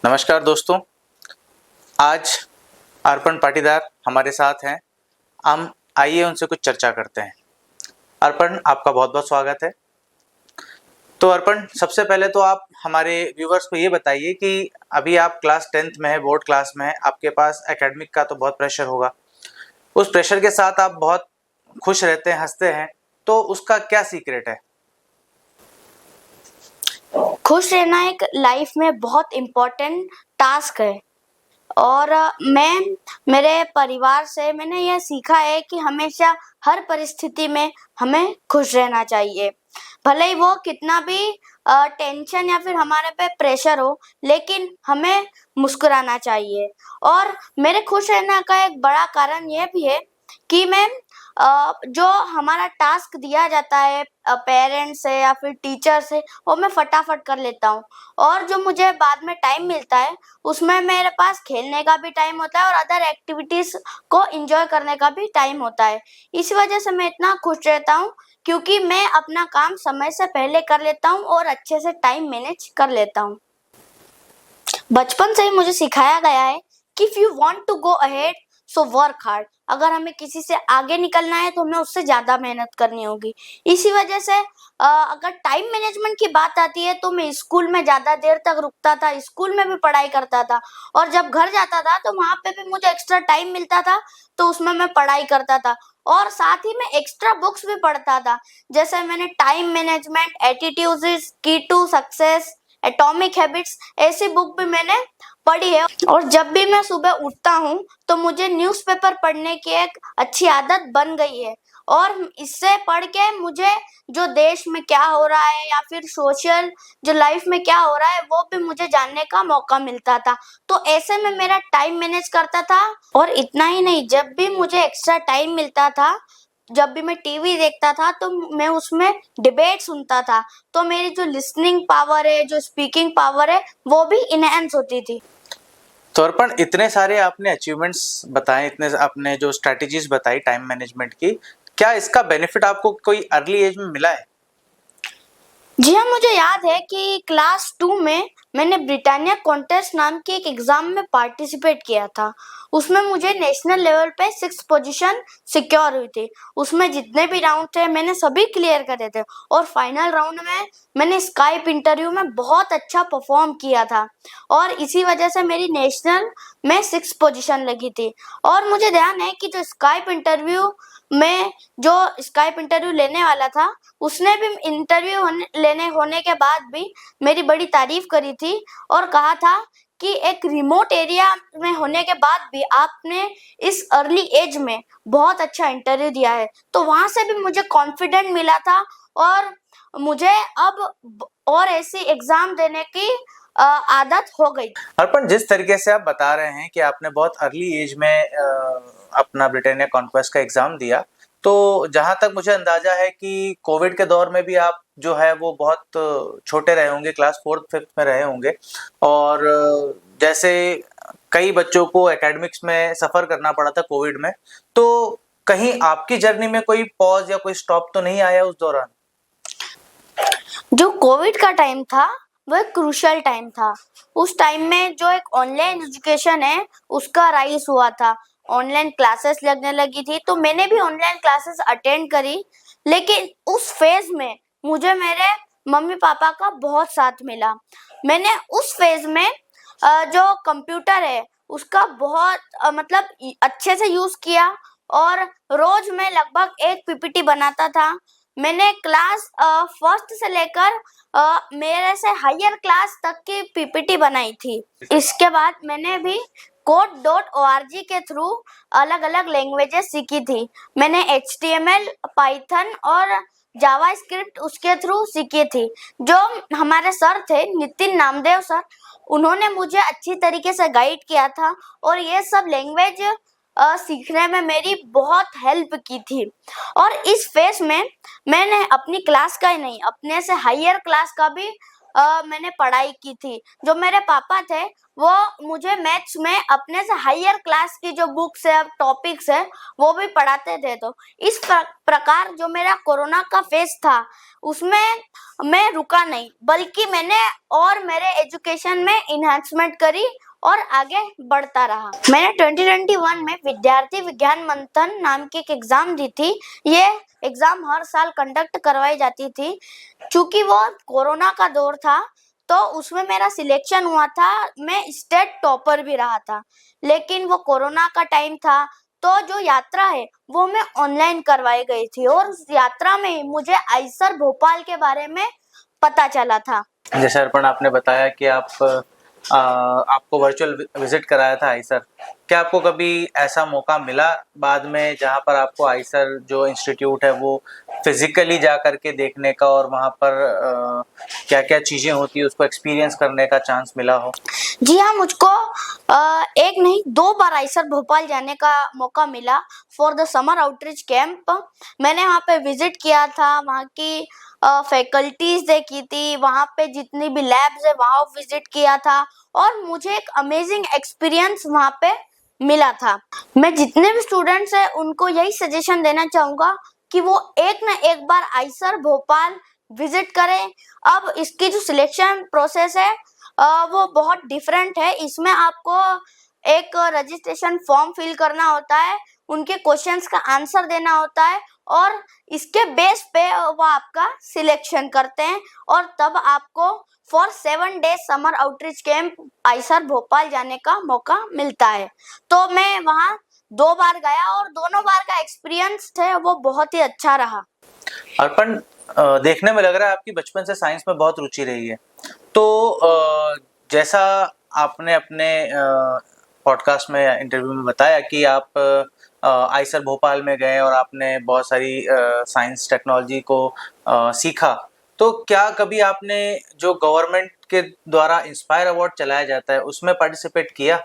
नमस्कार दोस्तों, आज अर्पण पाटीदार हमारे साथ हैं। हम आइए उनसे कुछ चर्चा करते हैं। अर्पण, आपका बहुत-बहुत स्वागत है। तो अर्पण, सबसे पहले तो आप हमारे व्यूअर्स को ये बताइए कि अभी आप क्लास 10th में हैं, बोर्ड क्लास में हैं, आपके पास एकेडमिक का तो बहुत प्रेशर होगा। उस प्रेशर के साथ आप बहुत खुश रहते हैं, हँसते हैं, तो उसका क्या सीक्रेट है? खुश रहना एक लाइफ में बहुत इम्पोर्टेंट टास्क है और मैं मेरे परिवार से मैंने यह सीखा है कि हमेशा हर परिस्थिति में हमें खुश रहना चाहिए। भले ही वो कितना भी टेंशन या फिर हमारे पे प्रेशर हो, लेकिन हमें मुस्कुराना चाहिए। और मेरे खुश रहने का एक बड़ा कारण ये भी है कि मैं जो हमारा टास्क दिया जाता है पेरेंट्स से या फिर टीचर से, वो मैं फटाफट कर लेता हूँ। और जो मुझे बाद में टाइम मिलता है, उसमें मेरे पास खेलने का भी टाइम होता है और अदर एक्टिविटीज को एंजॉय करने का भी टाइम होता है। इस वजह से मैं इतना खुश रहता हूँ क्योंकि मैं अपना काम समय से पहले कर लेता हूँ और अच्छे से टाइम मैनेज कर लेता हूँ। बचपन से ही मुझे सिखाया गया है कि if you want to go ahead so work hard. अगर हमें किसी से आगे निकलना है तो हमें उससे ज्यादा मेहनत करनी होगी। इसी वजह से अगर टाइम मैनेजमेंट की बात आती है तो मैं स्कूल में ज्यादा देर तक रुकता था, स्कूल में भी पढ़ाई करता था और जब घर जाता था तो वहां पे भी मुझे एक्स्ट्रा टाइम मिलता था, तो उसमें मैं पढ़ाई करता था और साथ ही में एक्स्ट्रा बुक्स भी पढ़ता था। जैसे मैंने टाइम मैनेजमेंट, एटीट्यूड्स इज की टू सक्सेस, एटॉमिक हैबिट्स, ऐसी बुक भी मैंने पढ़ी है। और जब भी मैं सुबह उठता हूँ तो मुझे न्यूज़पेपर पढ़ने की एक अच्छी आदत बन गई है और इससे पढ़ के मुझे जो देश में क्या हो रहा है या फिर सोशल जो लाइफ में क्या हो रहा है वो भी मुझे जानने का मौका मिलता था। तो ऐसे में मेरा टाइम मैनेज करता था। और इतना ही नहीं, जब भी मुझे एक्स्ट्रा टाइम मिलता था, जब भी मैं टीवी देखता था तो मैं उसमें डिबेट सुनता था, तो मेरी जो लिसनिंग पावर है, जो स्पीकिंग पावर है, वो भी इनहेंस होती थी। तो अर्पण, इतने सारे आपने अचीवमेंट्स बताए, इतने आपने जो स्ट्रैटेजीज बताई टाइम मैनेजमेंट की, क्या इसका बेनिफिट आपको कोई अर्ली एज में मिला है? जी हाँ, मुझे याद है कि क्लास 2 में मैंने ब्रिटानिया कॉन्टेस्ट नाम के एक एग्जाम में पार्टिसिपेट किया था। उसमें मुझे नेशनल लेवल पे 6th पोजीशन सिक्योर हुई थी। उसमें जितने भी राउंड थे मैंने सभी क्लियर करे थे और फाइनल राउंड में मैंने स्काइप इंटरव्यू में बहुत अच्छा परफॉर्म किया था और इसी वजह से मेरी नेशनल में 6th पोजीशन लगी थी। और मुझे ध्यान है कि जो स्काइप इंटरव्यू लेने वाला था, उसने भी इंटरव्यू होने के बाद भी मेरी बड़ी तारीफ करी थी और कहा था कि एक रिमोट एरिया में होने के बाद भी आपने इस अर्ली एज में बहुत अच्छा इंटरव्यू दिया है। तो वहां से भी मुझे कॉन्फिडेंट मिला था और मुझे अब और ऐसी एग्जाम देने की आदत हो गई। अर्पण, जिस तरीके से आप बता रहे हैं कि आपने बहुत अर्ली एज में अपना ब्रिटानिया कॉन्क्वेस्ट का एग्जाम दिया, तो जहां तक मुझे अंदाजा है कि कोविड के दौर में भी आप जो है वो बहुत छोटे रहे होंगे, क्लास 4th 5th में रहे होंगे और जैसे कई बच्चों को एकेडमिक्स में सफर करना पड़ा था कोविड में, तो कहीं आपकी जर्नी में कोई पॉज या कोई स्टॉप तो नहीं आया उस दौरान? जो कोविड का टाइम था वो एक क्रूशियल टाइम था। उस टाइम में जो एक ऑनलाइन एजुकेशन है उसका राइज हुआ था, ऑनलाइन क्लासेस लगने लगी थी, तो मैंने भी ऑनलाइन क्लासेस अटेंड करी। लेकिन उस फेज में मुझे मेरे मम्मी पापा का बहुत साथ मिला। मैंने उस फेज में जो कंप्यूटर है उसका बहुत मतलब अच्छे से यूज किया और रोज मैं लगभग एक पीपीटी बनाता था। मैंने क्लास फर्स्ट से लेकर मेरे से हायर क्लास तक की पीपीटी बनाई थी। इसके बाद मैंने भी code.org के थ्रू अलग अलग लैंग्वेजेस सीखी थी। मैंने HTML, पाइथन और जावास्क्रिप्ट उसके थ्रू सीखी थी। जो हमारे सर थे, नितिन नामदेव सर, उन्होंने मुझे अच्छी तरीके से गाइड किया था और ये सब लैंग्वेज सीखने में मेरी बहुत हेल्प की थी। और इस फेज में मैंने अपनी क्लास का ही नहीं, अपने से हायर क्लास का भी मैंने पढ़ाई की थी। जो मेरे पापा थे वो मुझे मैथ्स में अपने से हायर क्लास की जो बुक्स है, टॉपिक्स है, वो भी पढ़ाते थे। तो इस प्रकार जो मेरा कोरोना का फेज था उसमें मैं रुका नहीं, बल्कि मैंने और मेरे एजुकेशन में इन्हांसमेंट करी और आगे बढ़ता रहा। मैंने 2021 में विद्यार्थी विज्ञान मंथन नाम की एक एग्जाम दी थी। ये एग्जाम हर साल कंडक्ट करवाई जाती थी। चूंकि वो कोरोना का दौर था तो उसमें मेरा सिलेक्शन हुआ था, मैं स्टेट टॉपर भी रहा था। लेकिन वो कोरोना का टाइम था तो जो यात्रा है वो मैं ऑनलाइन करवाई गई थी और उस यात्रा में मुझे आइसर भोपाल के बारे में पता चला था। जैसे अर्पण आपने बताया कि आपको वर्चुअल विजिट कराया था आइसर, क्या आपको कभी ऐसा मौका मिला बाद में जहाँ पर आपको आइसर जो इंस्टीट्यूट है वो फिजिकली जा करके देखने का और वहाँ पर क्या क्या चीज़ें होती है उसको एक्सपीरियंस करने का चांस मिला हो? जी हाँ, मुझको एक नहीं 2 बार आइसर भोपाल जाने का मौका मिला for the summer outreach camp. मैंने वहाँ पे विजिट किया था, वहाँ की फैकल्टीज देखी थी, वहाँ पे जितनी भी लैब्स है वहाँ विजिट किया था और मुझे एक अमेजिंग एक्सपीरियंस वहाँ पे मिला था। मैं जितने भी स्टूडेंट्स हैं उनको यही सजेशन देना चाहूँगा कि वो एक ना एक बार आइसर भोपाल विजिट करें। अब इसकी जो सिलेक्शन प्रोसेस है वो बहुत डिफरेंट है। इसमें आपको एक रजिस्ट्रेशन फॉर्म फिल करना होता है, उनके क्वेश्चंस का आंसर देना होता है और इसके बेस पे वो आपका सिलेक्शन करते हैं और तब आपको for 7 days summer outreach camp Eicher Bhopal जाने का मौका मिलता है। तो मैं वहाँ 2 बार गया और दोनों बार का एक्सपीरियंस है वो बहुत ही अच्छा रहा। अर्पण, देखने में लग रहा है आपकी बचपन से साइंस में बहुत रुचि रही है। तो जैसा आपने अपने पॉडकास्ट में इंटरव्यू में बताया कि आप आइसर भोपाल में गए और आपने बहुत सारी साइंस टेक्नोलॉजी को सीखा, तो क्या कभी आपने जो गवर्नमेंट के द्वारा इंस्पायर अवार्ड चलाया जाता है उसमें पार्टिसिपेट किया?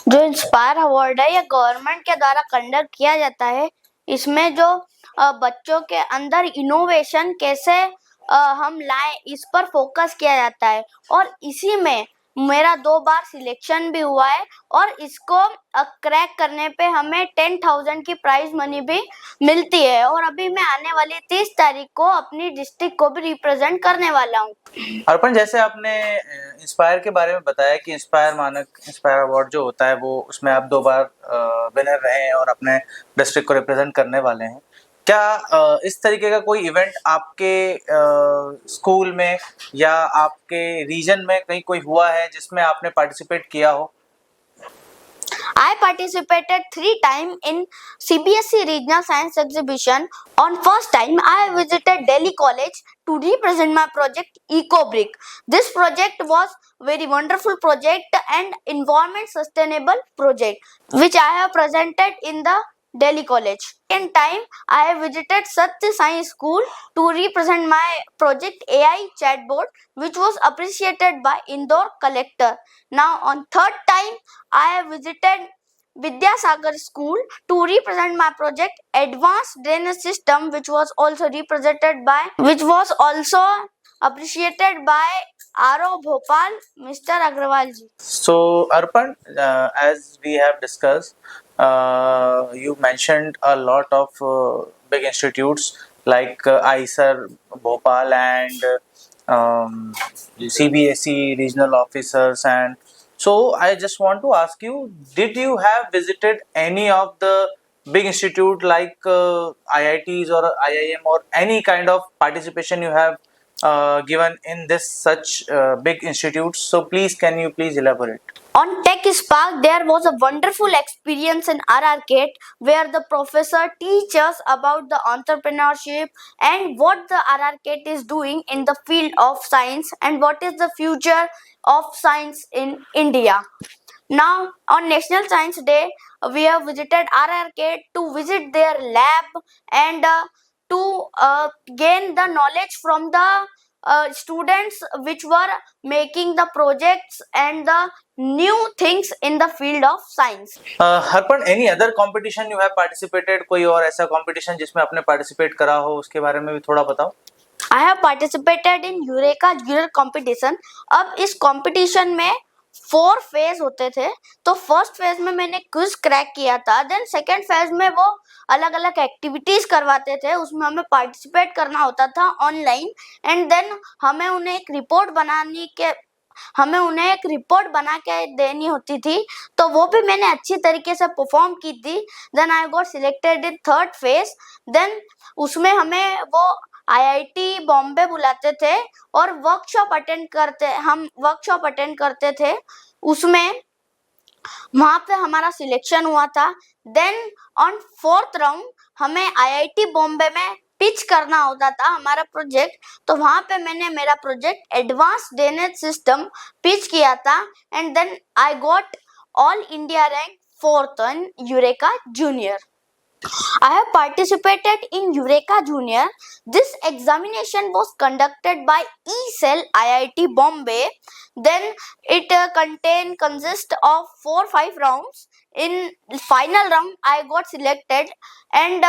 जो इंस्पायर अवार्ड है ये गवर्नमेंट के द्वारा कंडक्ट किया जाता है। इसमें जो बच्चों के अंदर इनोवेशन कैसे हम लाएं इस पर फोकस किया जाता है और इसी में मेरा 2 बार सिलेक्शन भी हुआ है और इसको क्रैक करने पे हमें 10,000 की प्राइज मनी भी मिलती है और अभी मैं आने वाली 30 तारीख को अपनी डिस्ट्रिक्ट को भी रिप्रेजेंट करने वाला हूँ। अर्पण, जैसे आपने इंस्पायर के बारे में बताया कि इंस्पायर अवार्ड जो होता है वो उसमें आप 2 बार विनर रहे हैं और अपने डिस्ट्रिक्ट को रिप्रेजेंट करने वाले हैं। क्या इस तरीके का कोई इवेंट आपके स्कूल में या आपके रीजन में कहीं कोई हुआ है जिसमें आपने पार्टिसिपेट किया हो? I participated 3 times in CBSE Regional Science Exhibition. On first time, I visited Delhi College to represent my project EcoBrick. This project was very wonderful project and environment sustainable project, which I have presented in the Delhi College. Second time, I have visited Satya Science School to represent my project AI chatbot, which was appreciated by Indore collector. Now, on third time, I have visited Vidyasagar School to represent my project Advanced Drainage System, which was also appreciated by RO Bhopal, Mr. Agrawal ji. So, Arpan, as we have discussed, you mentioned a lot of big institutes like ISER, Bhopal, and CBSE regional officers. And so, I just want to ask you, did you have visited any of the big institute like IITs or IIM or any kind of participation you have given in this such big institutes? So can you please elaborate? On Tech Spark, there was a wonderful experience in RRCAT where the professor teaches about the entrepreneurship and what the RRCAT is doing in the field of science and what is the future of science in India. Now, on National Science Day, we have visited RRCAT to visit their lab and to gain the knowledge from the students which were making the projects and the new things in the field of science. Harpan, any other competition you have participated? कोई और ऐसा competition जिसमें आपने participate करा हो उसके बारे में भी थोड़ा बताओ. आई have participated in Eureka junior competition. अब इस कंपटीशन में 4 फेज होते थे। तो फर्स्ट फेज में मैंने क्विज क्रैक किया था। देन सेकंड फेज में वो अलग अलग एक्टिविटीज करवाते थे, उसमें हमें पार्टिसिपेट करना होता था ऑनलाइन। एंड देन हमें उन्हें एक रिपोर्ट बना के देनी होती थी। तो वो भी मैंने अच्छी तरीके से परफॉर्म की थी। Then I got selected in third phase. Then उसमें हमें वो आईआईटी बॉम्बे बुलाते थे और वर्कशॉप अटेंड करते थे। उसमें वहां पे हमारा सिलेक्शन हुआ था। देन ऑन फोर्थ राउंड हमें आईआईटी बॉम्बे में पिच करना होता था हमारा प्रोजेक्ट। तो वहां पे मैंने मेरा project advance drainage system pitch किया था। And then I got all India rank 4th in Eureka junior. I have participated in Eureka Junior. This examination was conducted by E-Cell IIT Bombay. Then it consists of 4-5 rounds. In final round, I got selected, and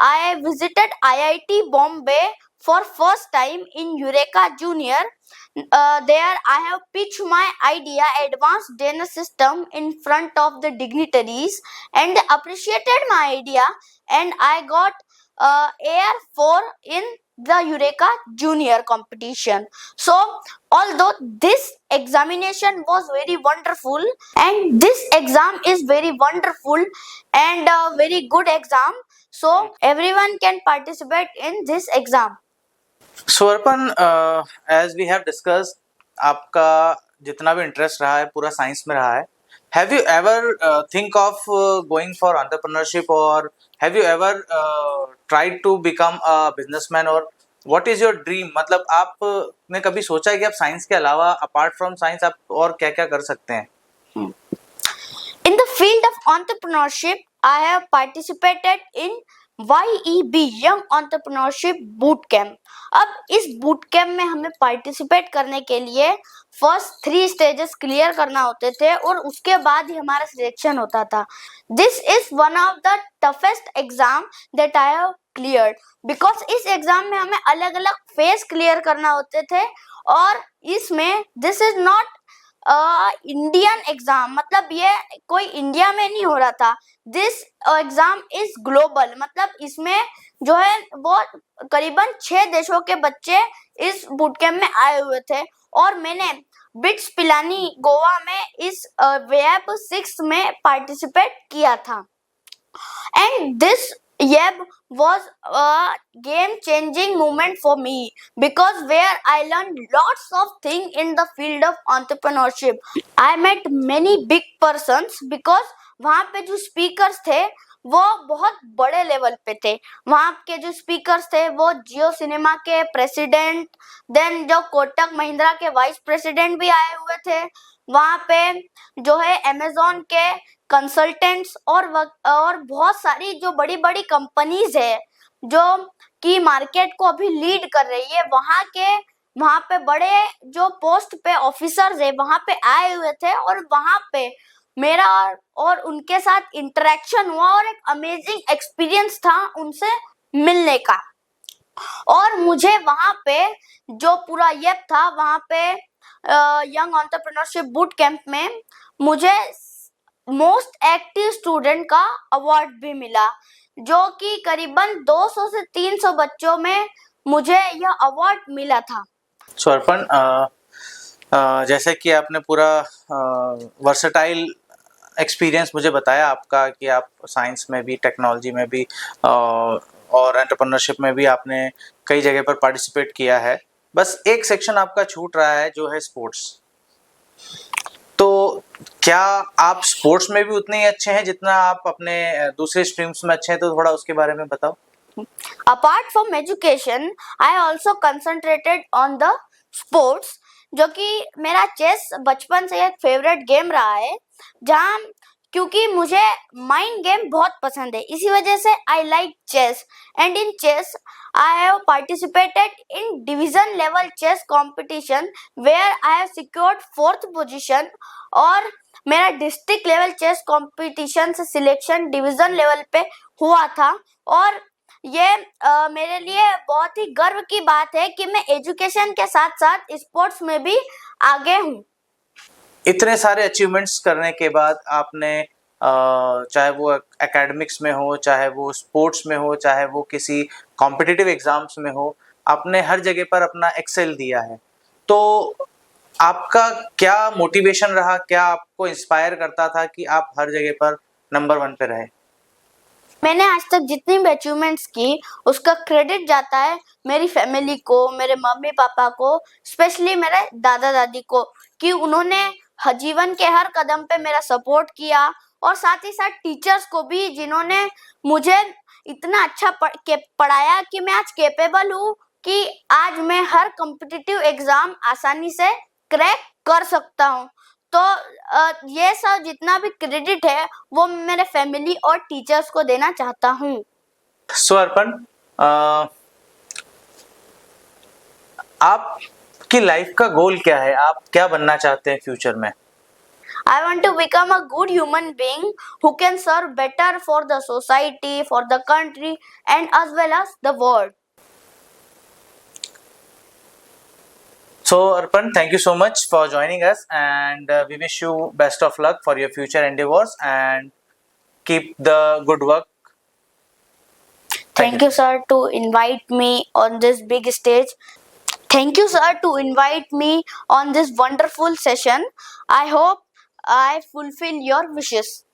I visited IIT Bombay for first time in Eureka Junior. There I have pitched my idea advanced DNS system in front of the dignitaries and appreciated my idea, and I got AR4 in the Eureka Junior competition. So although this examination was very wonderful, and this exam is very wonderful and a very good exam, so everyone can participate in this exam. So Arpan, as we have discuss, आपका जितना भी interest रहा है पूरा science में रहा है। Have you ever think of going for entrepreneurship, और have you ever tried to become a businessman, और व्हाट इज योर ड्रीम? मतलब आपने कभी सोचा है कि आप साइंस के अलावा, अपार्ट फ्रॉम साइंस, आप और क्या क्या कर सकते हैं? In the field of entrepreneurship, I have participated in YEB Young Entrepreneurship Boot Camp. अब इस बूट कैम्प में हमें पार्टिसिपेट करने के लिए फर्स्ट 3 स्टेजेस क्लियर करना होते थे और उसके बाद ही हमारा सिलेक्शन होता था। This is one of the toughest exam that I have cleared, because इस एग्जाम में हमें अलग अलग फेज क्लियर करना होते थे। और इसमें this is not Indian exam, मतलब ये कोई इंडिया में नहीं हो रहा था। दिस एग्जाम इज ग्लोबल, मतलब इसमें जो है वो करीबन 6 देशों के बच्चे इस बूट कैम्प में आए हुए थे। और मैंने बिट्स पिलानी गोवा में इस वेब 6 में पार्टिसिपेट किया था। And this YEB was a game-changing moment for me, because where I learned lots of things in the field of entrepreneurship. I met many big persons, because वहाँ पे जो स्पीकर्स थे वो बहुत बड़े लेवल पे थे। वहाँ के जो स्पीकर्स थे वो जियो सिनेमा के प्रेसिडेंट, देन जो कोटक महिंद्रा के वाइस प्रेसिडेंट भी आए हुए थे। वहाँ पे जो है अमेजोन के कंसल्टेंट्स और बहुत सारी जो बड़ी बड़ी कंपनीज है जो कि मार्केट को अभी लीड कर रही है, वहाँ पे बड़े जो पोस्ट पे ऑफिसर्स है वहाँ पे आए हुए थे। और वहाँ पे मेरा और उनके साथ इंटरेक्शन हुआ और एक अमेजिंग एक्सपीरियंस था उनसे मिलने का। और मुझे वहाँ पे जो पूरा YEB था, वहाँ पे यंग एंटरप्रेन्योरशिप बूट कैंप में मुझे मोस्ट एक्टिव स्टूडेंट का अवार्ड भी मिला, जो कि करीबन 200 से 300 बच्चों में मुझे यह अवार्ड मिला था। सो अर्पण, जैसे कि आपने पूरा वर्सेटाइल एक्सपीरियंस मुझे बताया आपका, कि आप साइंस में भी, टेक्नोलॉजी में भी और एंटरप्रेन्योरशिप में भी आपने कई जगह पर पार्टिसिपेट किया है। बस एक सेक्शन आपका छूट रहा है, जो है स्पोर्ट्स। तो क्या आप स्पोर्ट्स में भी उतने ही अच्छे हैं जितना आप अपने दूसरे स्ट्रीम्स में अच्छे हैं? तो थोड़ा उसके बारे में बताओ। Apart from education, I also concentrated on the sports, जो कि मेरा चेस बचपन से एक फेवरेट गेम रहा है, जहाँ क्योंकि मुझे माइंड गेम बहुत पसंद है, इसी वजह से I like chess. And in chess I have participated in division level chess competition where I have secured 4th position. और मेरा डिस्ट्रिक्ट लेवल चेस कंपटीशन से सिलेक्शन डिवीजन लेवल पे हुआ था। और ये मेरे लिए बहुत ही गर्व की बात है कि मैं एजुकेशन के साथ साथ स्पोर्ट्स में भी आगे हूँ। इतने सारे अचीवमेंट्स करने के बाद आपने चाहे वो एकेडमिक्स में हो, चाहे वो स्पोर्ट्स में हो, चाहे वो किसी कॉम्पिटिटिव एग्जाम्स में हो, आपने हर जगह पर अपना एक्सेल दिया है। तो आपका क्या मोटिवेशन रहा, क्या आपको इंस्पायर करता था कि आप हर जगह पर नंबर 1 पे रहे? मैंने आज तक जितनी भी अचीवमेंट्स की उसका क्रेडिट जाता है मेरी फैमिली को, मेरे मम्मी पापा को, स्पेशली मेरे दादा दादी को, कि उन्होंने जीवन के हर कदम पे मेरा सपोर्ट किया, और साथ ही साथ टीचर्स को भी जिन्होंने मुझे इतना अच्छा पढ़ाया कि मैं आज कैपेबल हूँ कि आज मैं हर कॉम्पिटिटिव एग्जाम आसानी से क्रैक कर सकता हूँ। तो ये सब जितना भी क्रेडिट है वो मेरे फैमिली और टीचर्स को देना चाहता हूँ। सो अर्पण, आपकी लाइफ का गोल क्या है? आप क्या बनना चाहते हैं फ्यूचर में? I want to become a good human being who can serve better for the society, for the country, and as well as the world. So Arpan, thank you so much for joining us, and we wish you best of luck for your future endeavors, and keep the good work. Thank you, sir, to invite me on this big stage. Thank you, sir, to invite me on this wonderful session. I hope I fulfill your wishes.